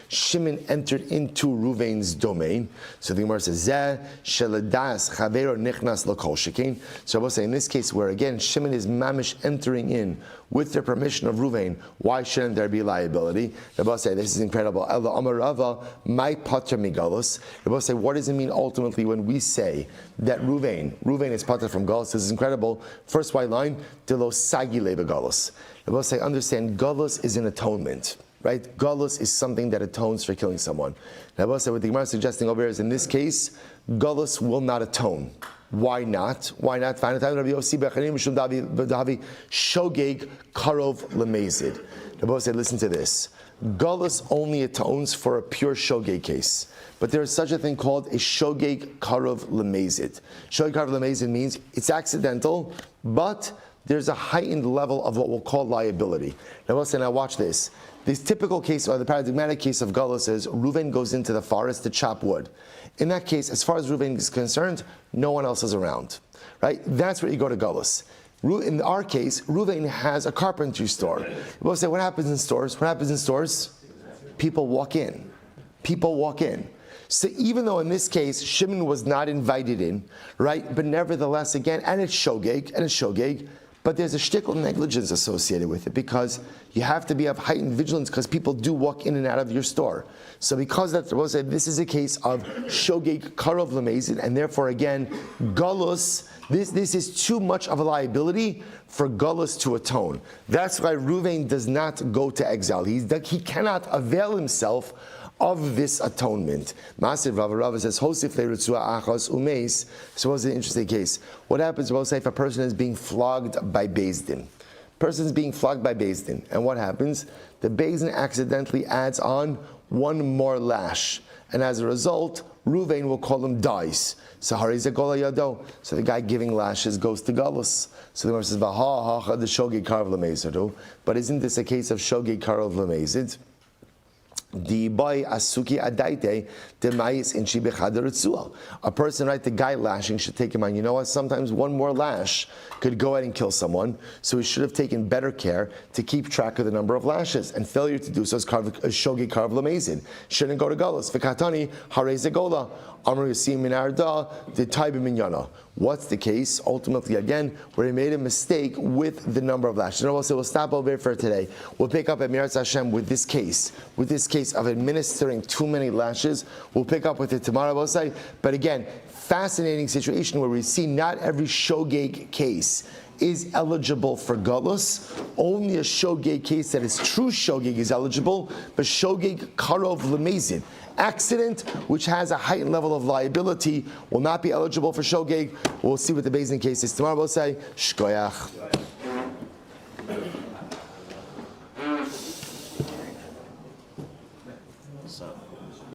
Shimon entered into Reuven's domain. So the Gemara says, Zeh sheladas chavero nichnas l'kol shekin. So I will say in this case, where again Shimon is mamish entering in with the permission of Reuven, why shouldn't there be liability? Rabbi say this is incredible. Ela Amar Rava, my pater migalus. Rabbi say, what does it mean ultimately when we say that Reuven is pater from galus? This is incredible. First white line, delo sagi leva galus. Rabbi say, understand, galus is an atonement. Right? Galus is something that atones for killing someone. Rabbi say, what the Gemara is suggesting over here is in this case, galus will not atone. Why not? Why not? Shogeg karov lemezid. The Bava said, listen to this. Galus only atones for a pure shogeg case. But there is such a thing called a shogeg karov lemezid. Shogeg karov lemezid means it's accidental, but there's a heightened level of what we'll call liability. Now, now watch this. This typical case, or the paradigmatic case of Galus is Reuven goes into the forest to chop wood. In that case, as far as Reuven is concerned, no one else is around. Right? That's where you go to Galus. In our case, Reuven has a carpentry store. We'll say, what happens in stores? What happens in stores? People walk in. So even though in this case, Shimon was not invited in, right? But nevertheless, again, and it's shogeg, but there's a shtickle negligence associated with it because you have to be of heightened vigilance because people do walk in and out of your store. So because that's what I said, this is a case of shogeg karov lemezid, and therefore again, galus, this is too much of a liability for galus to atone. That's why Reuven does not go to exile. He cannot avail himself of this atonement. Massive Rava says, Hosif le'ritzua achos umeis. So what's the interesting case? What happens, we'll say, if a person is being flogged by Beis Din? Person's being flogged by Beis Din. And what happens? The Beis Din accidentally adds on one more lash. And as a result, Reuven will call him dice. So harize gola yado. So the guy giving lashes goes to galus. So the Gemara says, Vaha hacha the shogeg karov lemezid. But isn't this a case of shogeg karov lemezid? A person, right, the guy lashing should take him on. You know what? Sometimes one more lash could go ahead and kill someone. So he should have taken better care to keep track of the number of lashes. And failure to do so is shogeg karov lemezid. Shouldn't go to galus. V'katani harei gola. Amar Yasim min arda the taiba minyana. What's the case? Ultimately, again, where he made a mistake with the number of lashes. And we'll say we'll stop over here for today. We'll pick up at Mirat Hashem with this case of administering too many lashes. We'll pick up with it tomorrow. We'll say, but again, fascinating situation where we see not every shogeg case is eligible for galus. Only a shogeg case that is true shogeg is eligible, but shogeg karov lemezid, accident which has a heightened level of liability, will not be eligible for shogeg. We'll see what the Beis Din case is tomorrow. We'll say shkoyach.